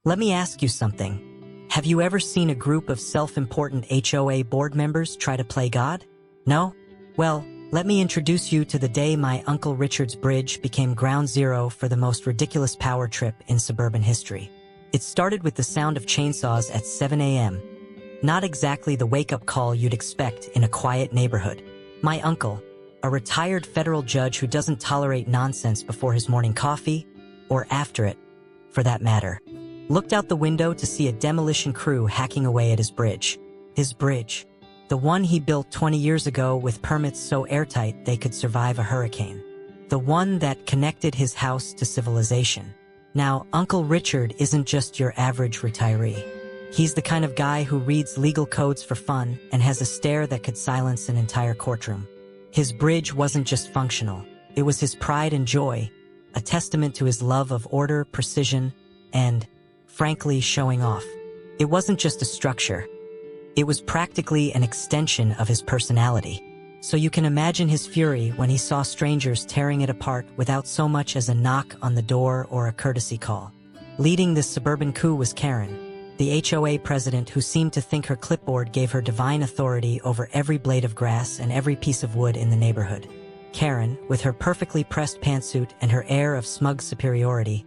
Let me ask you something. Have you ever seen a group of self-important HOA board members try to play God? No? Well, let me introduce you to the day my Uncle Richard's bridge became ground zero for the most ridiculous power trip in suburban history. It started with the sound of chainsaws at 7 a.m. Not exactly the wake-up call you'd expect in a quiet neighborhood. My uncle, a retired federal judge who doesn't tolerate nonsense before his morning coffee, or after it, for that matter, looked out the window to see a demolition crew hacking away at his bridge. His bridge. The one he built 20 years ago with permits so airtight they could survive a hurricane. The one that connected his house to civilization. Now, Uncle Richard isn't just your average retiree. He's the kind of guy who reads legal codes for fun and has a stare that could silence an entire courtroom. His bridge wasn't just functional. It was his pride and joy, a testament to his love of order, precision, and, frankly, showing off. It wasn't just a structure. It was practically an extension of his personality. So you can imagine his fury when he saw strangers tearing it apart without so much as a knock on the door or a courtesy call. Leading this suburban coup was Karen, the HOA president who seemed to think her clipboard gave her divine authority over every blade of grass and every piece of wood in the neighborhood. Karen, with her perfectly pressed pantsuit and her air of smug superiority,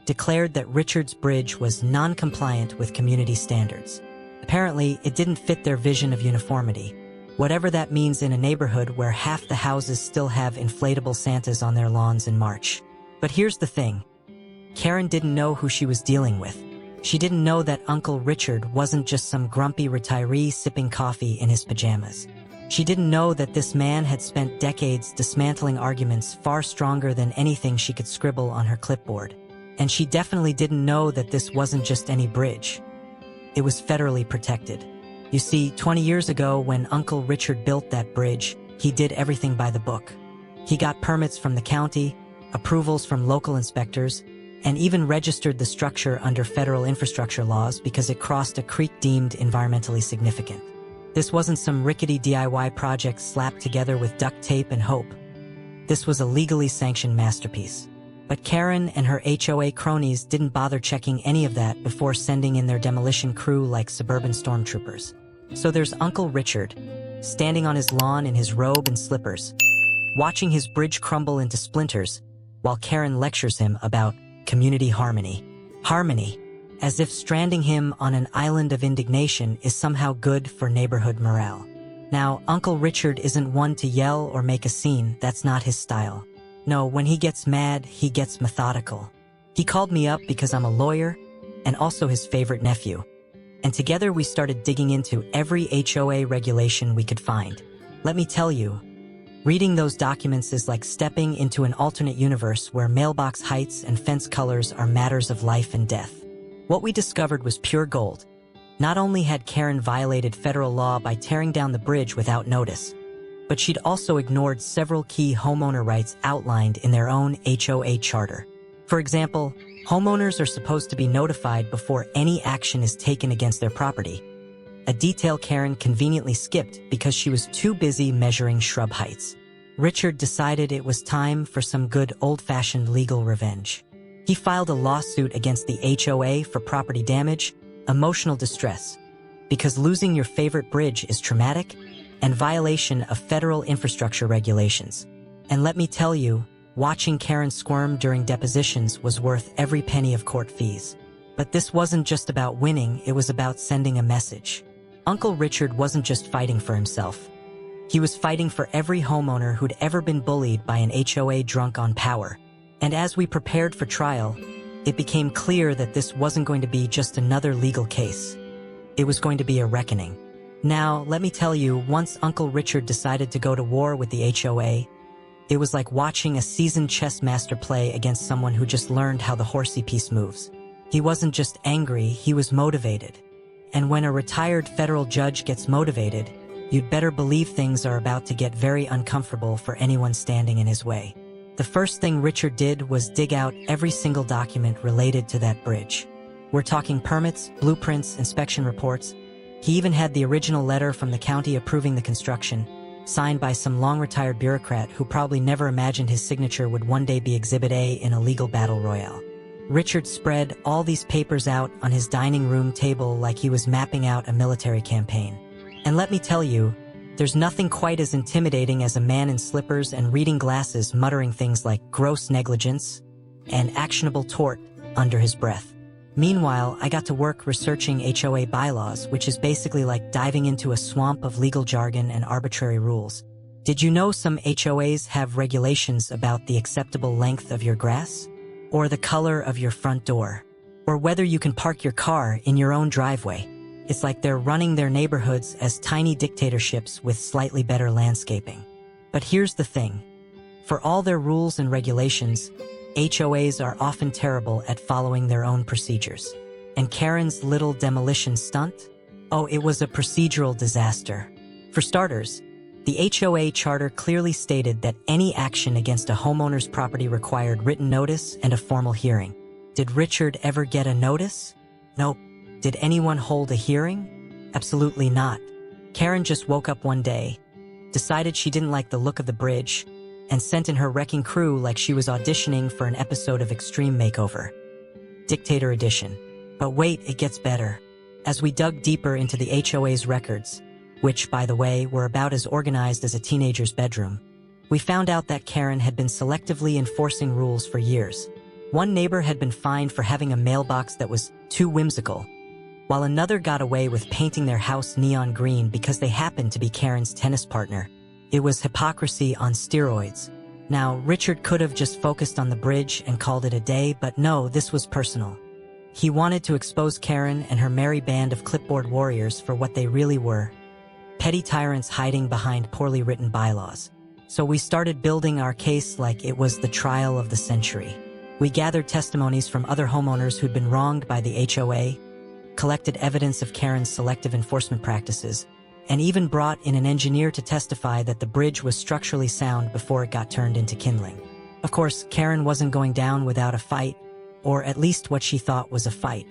declared that Richard's bridge was non-compliant with community standards. Apparently, it didn't fit their vision of uniformity, whatever that means in a neighborhood where half the houses still have inflatable Santas on their lawns in March. But here's the thing. Karen didn't know who she was dealing with. She didn't know that Uncle Richard wasn't just some grumpy retiree sipping coffee in his pajamas. She didn't know that this man had spent decades dismantling arguments far stronger than anything she could scribble on her clipboard. And she definitely didn't know that this wasn't just any bridge. It was federally protected. You see, 20 years ago when Uncle Richard built that bridge, he did everything by the book. He got permits from the county, approvals from local inspectors, and even registered the structure under federal infrastructure laws because it crossed a creek deemed environmentally significant. This wasn't some rickety DIY project slapped together with duct tape and hope. This was a legally sanctioned masterpiece. But Karen and her HOA cronies didn't bother checking any of that before sending in their demolition crew like suburban stormtroopers. So there's Uncle Richard, standing on his lawn in his robe and slippers, watching his bridge crumble into splinters, while Karen lectures him about community harmony. Harmony, as if stranding him on an island of indignation is somehow good for neighborhood morale. Now, Uncle Richard isn't one to yell or make a scene. That's not his style. No, when he gets mad, he gets methodical. He called me up because I'm a lawyer and also his favorite nephew. And together we started digging into every HOA regulation we could find. Let me tell you, reading those documents is like stepping into an alternate universe where mailbox heights and fence colors are matters of life and death. What we discovered was pure gold. Not only had Karen violated federal law by tearing down the bridge without notice, but she'd also ignored several key homeowner rights outlined in their own HOA charter. For example, homeowners are supposed to be notified before any action is taken against their property, a detail Karen conveniently skipped because she was too busy measuring shrub heights. Richard decided it was time for some good old-fashioned legal revenge. He filed a lawsuit against the HOA for property damage, emotional distress, because losing your favorite bridge is traumatic, and violation of federal infrastructure regulations. And let me tell you, watching Karen squirm during depositions was worth every penny of court fees. But this wasn't just about winning, it was about sending a message. Uncle Richard wasn't just fighting for himself. He was fighting for every homeowner who'd ever been bullied by an HOA drunk on power. And as we prepared for trial, it became clear that this wasn't going to be just another legal case. It was going to be a reckoning. Now, let me tell you, once Uncle Richard decided to go to war with the HOA, it was like watching a seasoned chess master play against someone who just learned how the horsey piece moves. He wasn't just angry, he was motivated. And when a retired federal judge gets motivated, you'd better believe things are about to get very uncomfortable for anyone standing in his way. The first thing Richard did was dig out every single document related to that bridge. We're talking permits, blueprints, inspection reports. He even had the original letter from the county approving the construction, signed by some long-retired bureaucrat who probably never imagined his signature would one day be Exhibit A in a legal battle royale. Richard spread all these papers out on his dining room table like he was mapping out a military campaign. And let me tell you, there's nothing quite as intimidating as a man in slippers and reading glasses muttering things like gross negligence and actionable tort under his breath. Meanwhile, I got to work researching HOA bylaws, which is basically like diving into a swamp of legal jargon and arbitrary rules. Did you know some HOAs have regulations about the acceptable length of your grass? Or the color of your front door? Or whether you can park your car in your own driveway? It's like they're running their neighborhoods as tiny dictatorships with slightly better landscaping. But here's the thing. For all their rules and regulations, HOAs are often terrible at following their own procedures. And Karen's little demolition stunt? Oh, it was a procedural disaster. For starters, the HOA charter clearly stated that any action against a homeowner's property required written notice and a formal hearing. Did Richard ever get a notice? Nope. Did anyone hold a hearing? Absolutely not. Karen just woke up one day, decided she didn't like the look of the bridge, and sent in her wrecking crew like she was auditioning for an episode of Extreme Makeover. Dictator edition. But wait, it gets better. As we dug deeper into the HOA's records, which, by the way, were about as organized as a teenager's bedroom, we found out that Karen had been selectively enforcing rules for years. One neighbor had been fined for having a mailbox that was too whimsical, while another got away with painting their house neon green because they happened to be Karen's tennis partner. It was hypocrisy on steroids. Now, Richard could have just focused on the bridge and called it a day, but no, this was personal. He wanted to expose Karen and her merry band of clipboard warriors for what they really were: petty tyrants hiding behind poorly written bylaws. So we started building our case like it was the trial of the century. We gathered testimonies from other homeowners who'd been wronged by the HOA, collected evidence of Karen's selective enforcement practices, and even brought in an engineer to testify that the bridge was structurally sound before it got turned into kindling. Of course, Karen wasn't going down without a fight, or at least what she thought was a fight.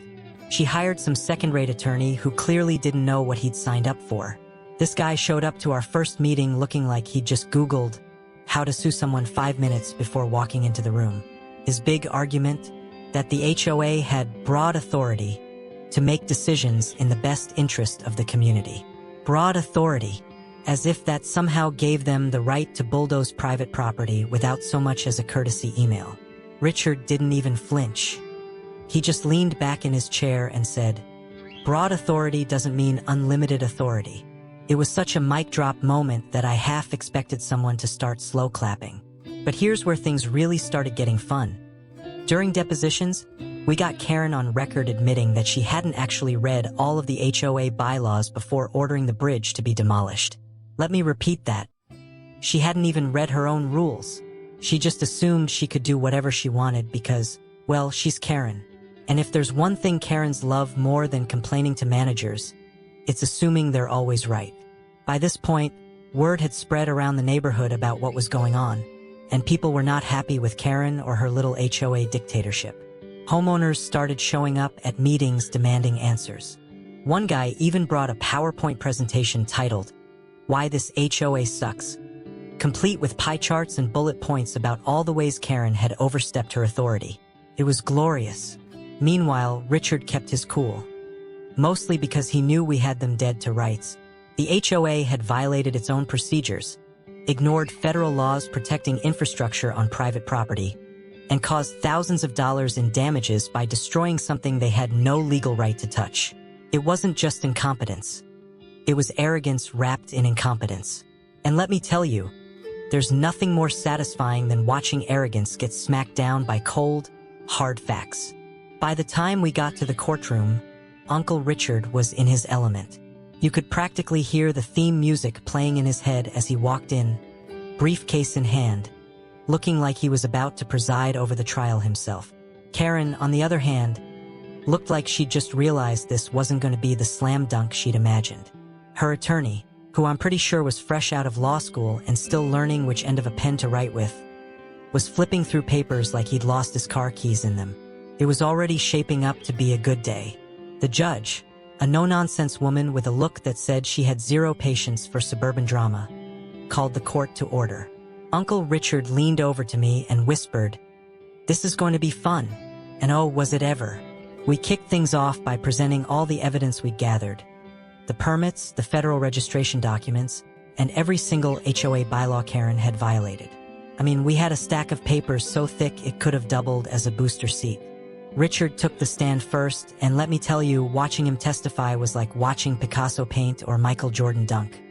She hired some second-rate attorney who clearly didn't know what he'd signed up for. This guy showed up to our first meeting looking like he'd just Googled how to sue someone 5 minutes before walking into the room. His big argument? That the HOA had broad authority to make decisions in the best interest of the community. Broad authority, as if that somehow gave them the right to bulldoze private property without so much as a courtesy email. Richard didn't even flinch. He just leaned back in his chair and said, "Broad authority doesn't mean unlimited authority." It was such a mic drop moment that I half expected someone to start slow clapping. But here's where things really started getting fun. During depositions, we got Karen on record admitting that she hadn't actually read all of the HOA bylaws before ordering the bridge to be demolished. Let me repeat that. She hadn't even read her own rules. She just assumed she could do whatever she wanted because, well, she's Karen. And if there's one thing Karens love more than complaining to managers, it's assuming they're always right. By this point, word had spread around the neighborhood about what was going on, and people were not happy with Karen or her little HOA dictatorship. Homeowners started showing up at meetings demanding answers. One guy even brought a PowerPoint presentation titled, "Why This HOA Sucks," complete with pie charts and bullet points about all the ways Karen had overstepped her authority. It was glorious. Meanwhile, Richard kept his cool. Mostly because he knew we had them dead to rights. The HOA had violated its own procedures, ignored federal laws protecting infrastructure on private property, and caused thousands of dollars in damages by destroying something they had no legal right to touch. It wasn't just incompetence. It was arrogance wrapped in incompetence. And let me tell you, there's nothing more satisfying than watching arrogance get smacked down by cold, hard facts. By the time we got to the courtroom, Uncle Richard was in his element. You could practically hear the theme music playing in his head as he walked in, briefcase in hand, looking like he was about to preside over the trial himself. Karen, on the other hand, looked like she'd just realized this wasn't going to be the slam dunk she'd imagined. Her attorney, who I'm pretty sure was fresh out of law school and still learning which end of a pen to write with, was flipping through papers like he'd lost his car keys in them. It was already shaping up to be a good day. The judge, a no-nonsense woman with a look that said she had zero patience for suburban drama, called the court to order. Uncle Richard leaned over to me and whispered, "This is going to be fun. And oh, was it ever. We kicked things off by presenting all the evidence we'd gathered. The permits, the federal registration documents, and every single HOA bylaw Karen had violated. I mean, we had a stack of papers so thick it could have doubled as a booster seat. Richard took the stand first, and let me tell you, watching him testify was like watching Picasso paint or Michael Jordan dunk.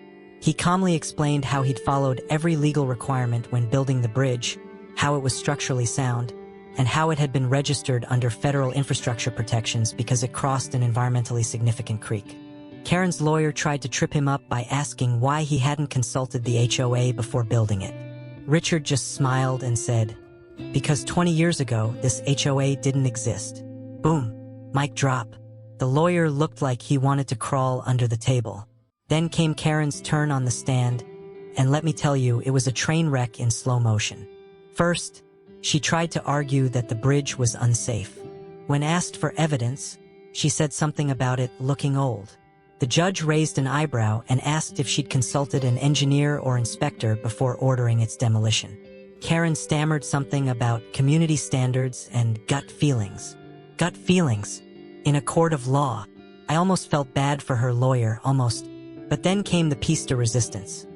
He calmly explained how he'd followed every legal requirement when building the bridge, how it was structurally sound, and how it had been registered under federal infrastructure protections because it crossed an environmentally significant creek. Karen's lawyer tried to trip him up by asking why he hadn't consulted the HOA before building it. Richard just smiled and said, "Because 20 years ago, this HOA didn't exist." Boom. Mic drop. The lawyer looked like he wanted to crawl under the table. Then came Karen's turn on the stand, and let me tell you, it was a train wreck in slow motion. First, she tried to argue that the bridge was unsafe. When asked for evidence, she said something about it looking old. The judge raised an eyebrow and asked if she'd consulted an engineer or inspector before ordering its demolition. Karen stammered something about community standards and gut feelings. Gut feelings? In a court of law. I almost felt bad for her lawyer, almost. But then came the piece de resistance.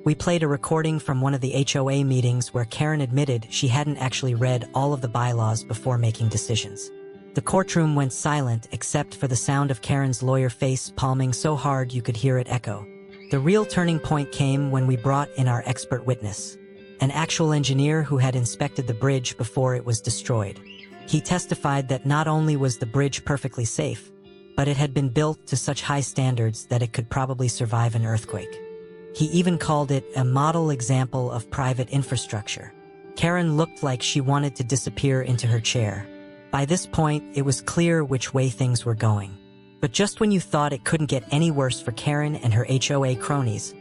We played a recording from one of the HOA meetings where Karen admitted she hadn't actually read all of the bylaws before making decisions. The courtroom went silent except for the sound of Karen's lawyer face palming so hard you could hear it echo. The real turning point came when we brought in our expert witness, an actual engineer who had inspected the bridge before it was destroyed. He testified that not only was the bridge perfectly safe, but it had been built to such high standards that it could probably survive an earthquake. He even called it a model example of private infrastructure. Karen looked like she wanted to disappear into her chair. By this point, it was clear which way things were going. But just when you thought it couldn't get any worse for Karen and her HOA cronies,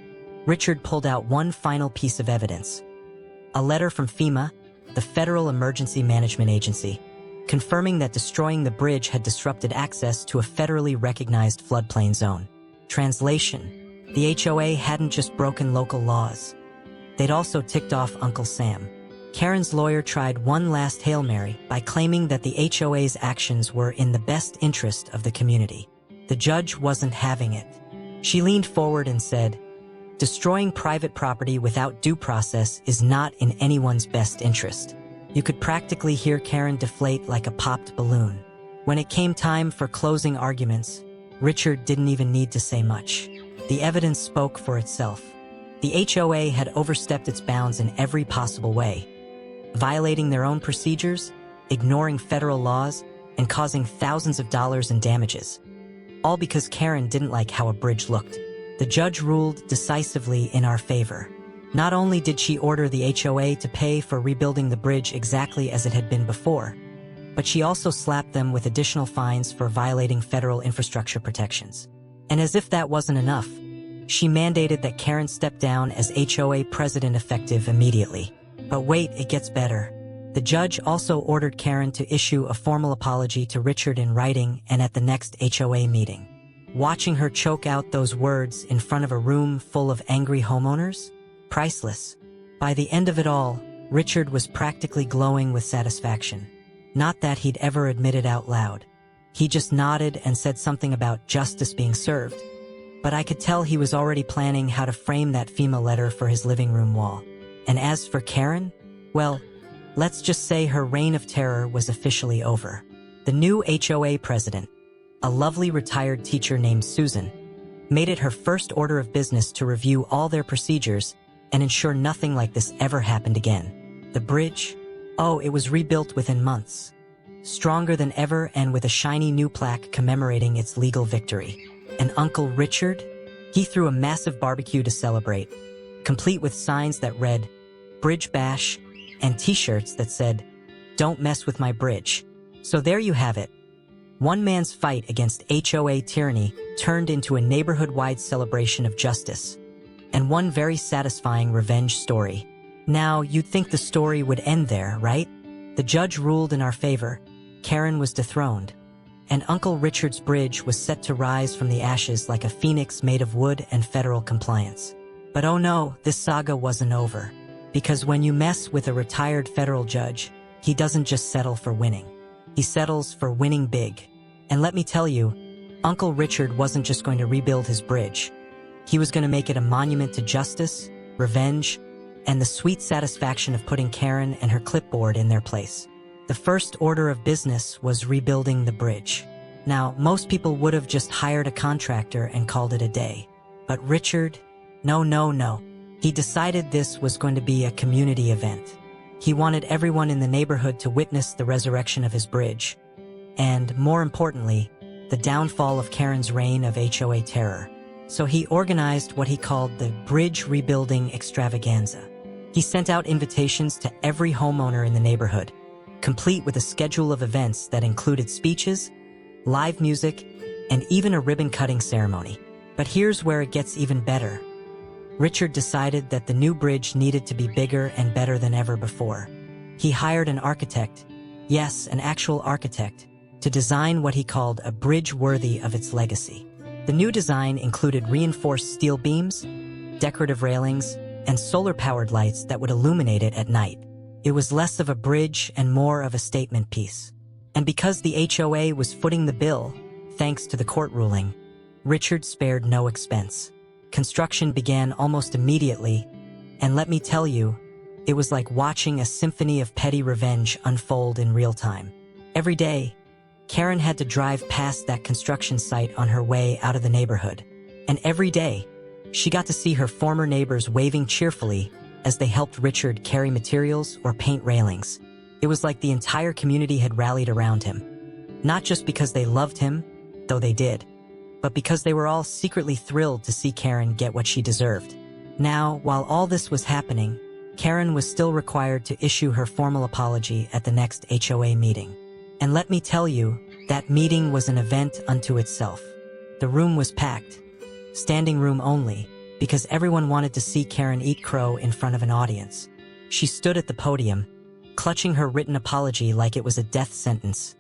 Richard pulled out one final piece of evidence. A letter from FEMA, the Federal Emergency Management Agency, confirming that destroying the bridge had disrupted access to a federally recognized floodplain zone. Translation: the HOA hadn't just broken local laws. They'd also ticked off Uncle Sam. Karen's lawyer tried one last Hail Mary by claiming that the HOA's actions were in the best interest of the community. The judge wasn't having it. She leaned forward and said, "Destroying private property without due process is not in anyone's best interest." You could practically hear Karen deflate like a popped balloon. When it came time for closing arguments, Richard didn't even need to say much. The evidence spoke for itself. The HOA had overstepped its bounds in every possible way, violating their own procedures, ignoring federal laws, and causing thousands of dollars in damages. All because Karen didn't like how a bridge looked. The judge ruled decisively in our favor. Not only did she order the HOA to pay for rebuilding the bridge exactly as it had been before, but she also slapped them with additional fines for violating federal infrastructure protections. And as if that wasn't enough, she mandated that Karen step down as HOA president effective immediately. But wait, it gets better. The judge also ordered Karen to issue a formal apology to Richard in writing and at the next HOA meeting. Watching her choke out those words in front of a room full of angry homeowners? Priceless. By the end of it all, Richard was practically glowing with satisfaction. Not that he'd ever admitted out loud. He just nodded and said something about justice being served. But I could tell he was already planning how to frame that FEMA letter for his living room wall. And as for Karen, well, let's just say her reign of terror was officially over. The new HOA president, a lovely retired teacher named Susan, made it her first order of business to review all their procedures and ensure nothing like this ever happened again. The bridge? Oh, it was rebuilt within months. Stronger than ever and with a shiny new plaque commemorating its legal victory. And Uncle Richard? He threw a massive barbecue to celebrate, complete with signs that read, "Bridge Bash," and t-shirts that said, "Don't mess with my bridge." So there you have it. One man's fight against HOA tyranny turned into a neighborhood-wide celebration of justice. And one very satisfying revenge story. Now, you'd think the story would end there, right? The judge ruled in our favor. Karen was dethroned. And Uncle Richard's bridge was set to rise from the ashes like a phoenix made of wood and federal compliance. But oh no, this saga wasn't over. Because when you mess with a retired federal judge, he doesn't just settle for winning. He settles for winning big. And let me tell you, Uncle Richard wasn't just going to rebuild his bridge. He was going to make it a monument to justice, revenge, and the sweet satisfaction of putting Karen and her clipboard in their place. The first order of business was rebuilding the bridge. Now, most people would have just hired a contractor and called it a day. But Richard, no. He decided this was going to be a community event. He wanted everyone in the neighborhood to witness the resurrection of his bridge. And, more importantly, the downfall of Karen's reign of HOA terror. So he organized what he called the Bridge Rebuilding Extravaganza. He sent out invitations to every homeowner in the neighborhood, complete with a schedule of events that included speeches, live music, and even a ribbon-cutting ceremony. But here's where it gets even better. Richard decided that the new bridge needed to be bigger and better than ever before. He hired an architect, yes, an actual architect, to design what he called a bridge worthy of its legacy. The new design included reinforced steel beams, decorative railings, and solar-powered lights that would illuminate it at night. It was less of a bridge and more of a statement piece. And because the HOA was footing the bill, thanks to the court ruling, Richard spared no expense. Construction began almost immediately, and let me tell you, it was like watching a symphony of petty revenge unfold in real time. Every day, Karen had to drive past that construction site on her way out of the neighborhood. And every day, she got to see her former neighbors waving cheerfully as they helped Richard carry materials or paint railings. It was like the entire community had rallied around him. Not just because they loved him, though they did, but because they were all secretly thrilled to see Karen get what she deserved. Now, while all this was happening, Karen was still required to issue her formal apology at the next HOA meeting. And let me tell you, that meeting was an event unto itself. The room was packed, standing room only, because everyone wanted to see Karen eat crow in front of an audience. She stood at the podium, clutching her written apology like it was a death sentence,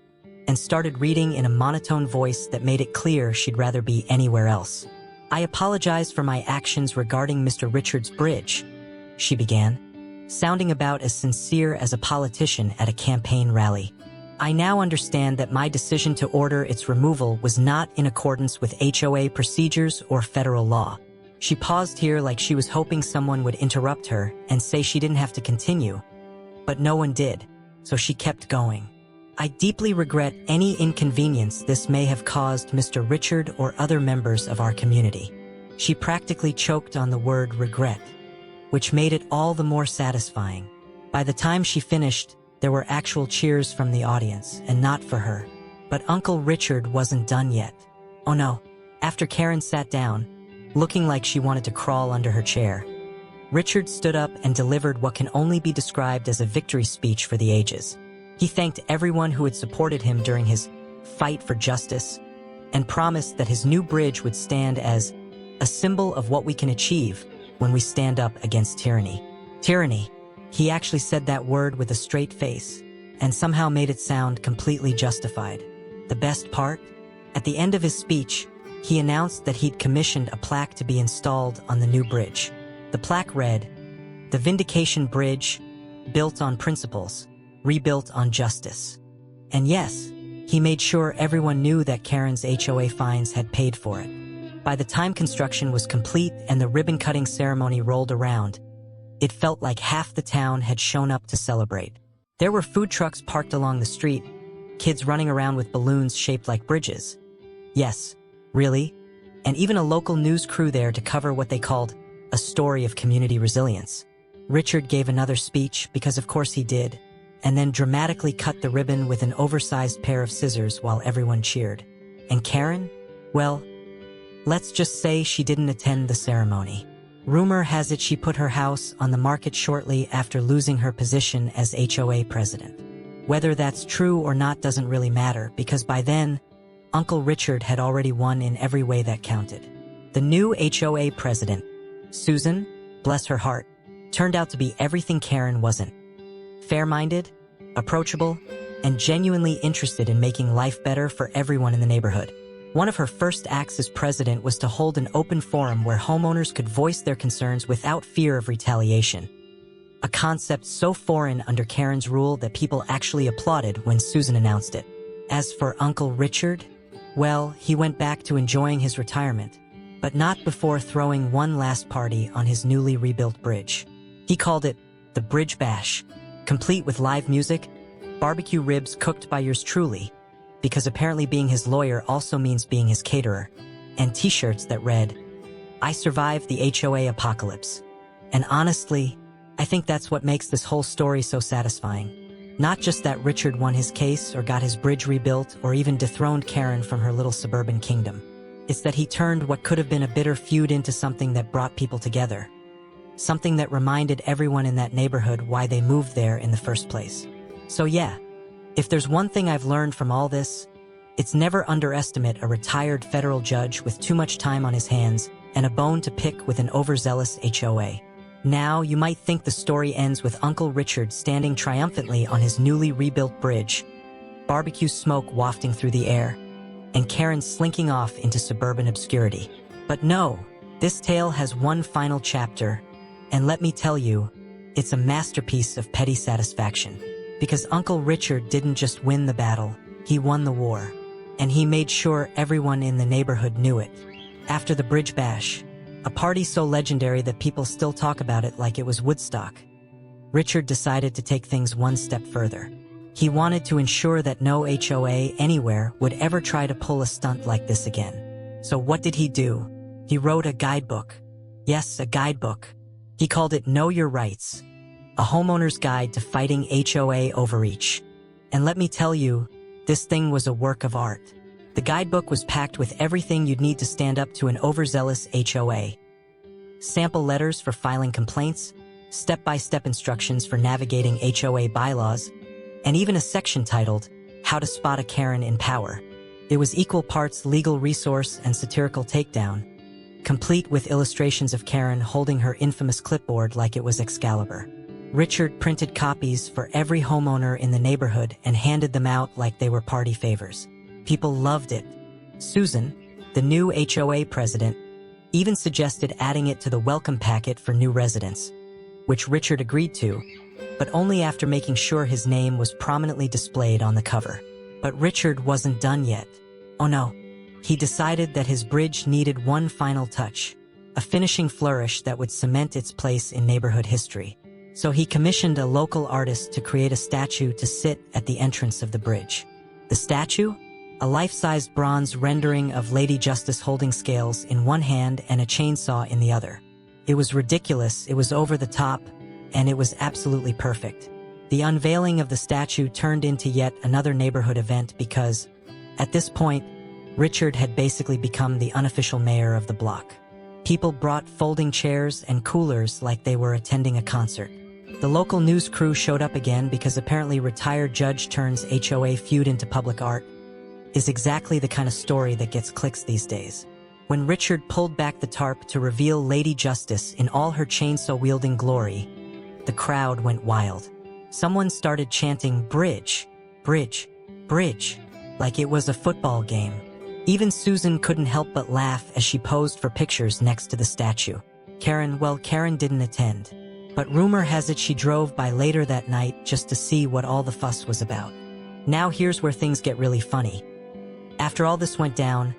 and started reading in a monotone voice that made it clear she'd rather be anywhere else. "I apologize for my actions regarding Mr. Richard's bridge," she began, sounding about as sincere as a politician at a campaign rally. "I now understand that my decision to order its removal was not in accordance with HOA procedures or federal law." She paused here like she was hoping someone would interrupt her and say she didn't have to continue, but no one did, so she kept going. "I deeply regret any inconvenience this may have caused Mr. Richard or other members of our community." She practically choked on the word regret, which made it all the more satisfying. By the time she finished, there were actual cheers from the audience, and not for her. But Uncle Richard wasn't done yet. Oh no. After Karen sat down, looking like she wanted to crawl under her chair, Richard stood up and delivered what can only be described as a victory speech for the ages. He thanked everyone who had supported him during his fight for justice and promised that his new bridge would stand as a symbol of what we can achieve when we stand up against tyranny. Tyranny. He actually said that word with a straight face and somehow made it sound completely justified. The best part? At the end of his speech, he announced that he'd commissioned a plaque to be installed on the new bridge. The plaque read, "The Vindication Bridge, built on principles, rebuilt on justice." And yes, he made sure everyone knew that Karen's HOA fines had paid for it. By the time construction was complete and the ribbon-cutting ceremony rolled around, it felt like half the town had shown up to celebrate. There were food trucks parked along the street, kids running around with balloons shaped like bridges. Yes, really? And even a local news crew there to cover what they called a story of community resilience. Richard gave another speech, because of course he did, and then dramatically cut the ribbon with an oversized pair of scissors while everyone cheered. And Karen? Well, let's just say she didn't attend the ceremony. Rumor has it she put her house on the market shortly after losing her position as HOA president. Whether that's true or not doesn't really matter, because by then, Uncle Richard had already won in every way that counted. The new HOA president, Susan, bless her heart, turned out to be everything Karen wasn't. Fair-minded, approachable, and genuinely interested in making life better for everyone in the neighborhood. One of her first acts as president was to hold an open forum where homeowners could voice their concerns without fear of retaliation. a concept so foreign under Karen's rule that people actually applauded when Susan announced it. As for Uncle Richard, well, he went back to enjoying his retirement, but not before throwing one last party on his newly rebuilt bridge. He called it the Bridge Bash, complete with live music, barbecue ribs cooked by yours truly, because apparently being his lawyer also means being his caterer, and t-shirts that read, "I survived the HOA apocalypse." And honestly, I think that's what makes this whole story so satisfying. Not just that Richard won his case or got his bridge rebuilt or even dethroned Karen from her little suburban kingdom. It's that he turned what could have been a bitter feud into something that brought people together. Something that reminded everyone in that neighborhood why they moved there in the first place. So yeah, if there's one thing I've learned from all this, it's never underestimate a retired federal judge with too much time on his hands and a bone to pick with an overzealous HOA. Now, you might think the story ends with Uncle Richard standing triumphantly on his newly rebuilt bridge, barbecue smoke wafting through the air, and Karen slinking off into suburban obscurity. But no, this tale has one final chapter, and let me tell you, it's a masterpiece of petty satisfaction. Because Uncle Richard didn't just win the battle, he won the war. And he made sure everyone in the neighborhood knew it. After the Bridge Bash, a party so legendary that people still talk about it like it was Woodstock, Richard decided to take things one step further. He wanted to ensure that no HOA anywhere would ever try to pull a stunt like this again. So what did he do? He wrote a guidebook. Yes, a guidebook. He called it Know Your Rights, a homeowner's guide to fighting HOA overreach. And let me tell you, this thing was a work of art. The guidebook was packed with everything you'd need to stand up to an overzealous HOA. Sample letters for filing complaints, step-by-step instructions for navigating HOA bylaws, and even a section titled, How to Spot a Karen in Power. It was equal parts legal resource and satirical takedown, complete with illustrations of Karen holding her infamous clipboard like it was Excalibur. Richard printed copies for every homeowner in the neighborhood and handed them out like they were party favors. People loved it. Susan, the new HOA president, even suggested adding it to the welcome packet for new residents, which Richard agreed to, but only after making sure his name was prominently displayed on the cover. But Richard wasn't done yet. Oh no. He decided that his bridge needed one final touch, a finishing flourish that would cement its place in neighborhood history. So he commissioned a local artist to create a statue to sit at the entrance of the bridge. The statue? A life-sized bronze rendering of Lady Justice holding scales in one hand and a chainsaw in the other. It was ridiculous, it was over the top, and it was absolutely perfect. The unveiling of the statue turned into yet another neighborhood event because, at this point, Richard had basically become the unofficial mayor of the block. People brought folding chairs and coolers like they were attending a concert. The local news crew showed up again because apparently retired judge turns HOA feud into public art is exactly the kind of story that gets clicks these days. When Richard pulled back the tarp to reveal Lady Justice in all her chainsaw-wielding glory, the crowd went wild. Someone started chanting, "Bridge, bridge, bridge," like it was a football game. Even Susan couldn't help but laugh as she posed for pictures next to the statue. Karen didn't attend, but rumor has it she drove by later that night just to see what all the fuss was about. Now here's where things get really funny. After all this went down,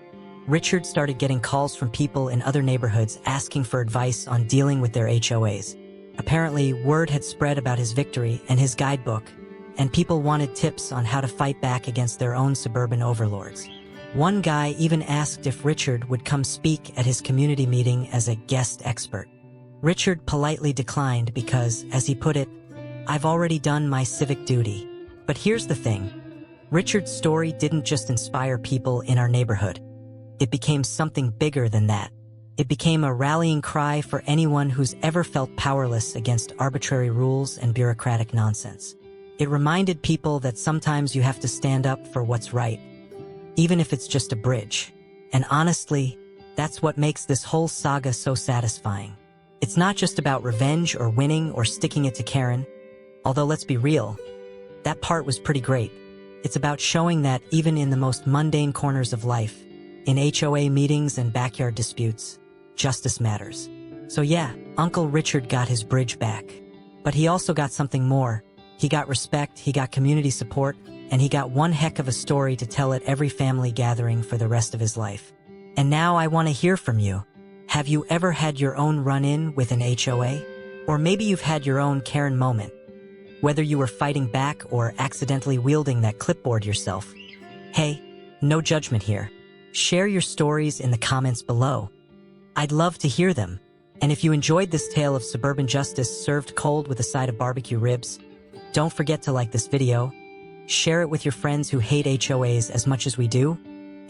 Richard started getting calls from people in other neighborhoods asking for advice on dealing with their HOAs. Apparently, word had spread about his victory and his guidebook, and people wanted tips on how to fight back against their own suburban overlords. One guy even asked if Richard would come speak at his community meeting as a guest expert. Richard politely declined because, as he put it, "I've already done my civic duty." But here's the thing. Richard's story didn't just inspire people in our neighborhood. It became something bigger than that. It became a rallying cry for anyone who's ever felt powerless against arbitrary rules and bureaucratic nonsense. It reminded people that sometimes you have to stand up for what's right, even if it's just a bridge. And honestly, that's what makes this whole saga so satisfying. It's not just about revenge or winning or sticking it to Karen, although let's be real, that part was pretty great. It's about showing that even in the most mundane corners of life, in HOA meetings and backyard disputes, justice matters. So yeah, Uncle Richard got his bridge back. But he also got something more. He got respect, he got community support, and he got one heck of a story to tell at every family gathering for the rest of his life. And now I want to hear from you. Have you ever had your own run-in with an HOA? Or maybe you've had your own Karen moment. Whether you were fighting back or accidentally wielding that clipboard yourself. Hey, no judgment here. Share your stories in the comments below. I'd love to hear them. And if you enjoyed this tale of suburban justice served cold with a side of barbecue ribs, don't forget to like this video, share it with your friends who hate HOAs as much as we do,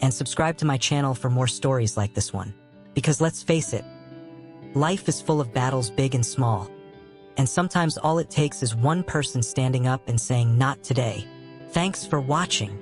and subscribe to my channel for more stories like this one. Because let's face it, life is full of battles big and small. And sometimes all it takes is one person standing up and saying, "Not today." Thanks for watching.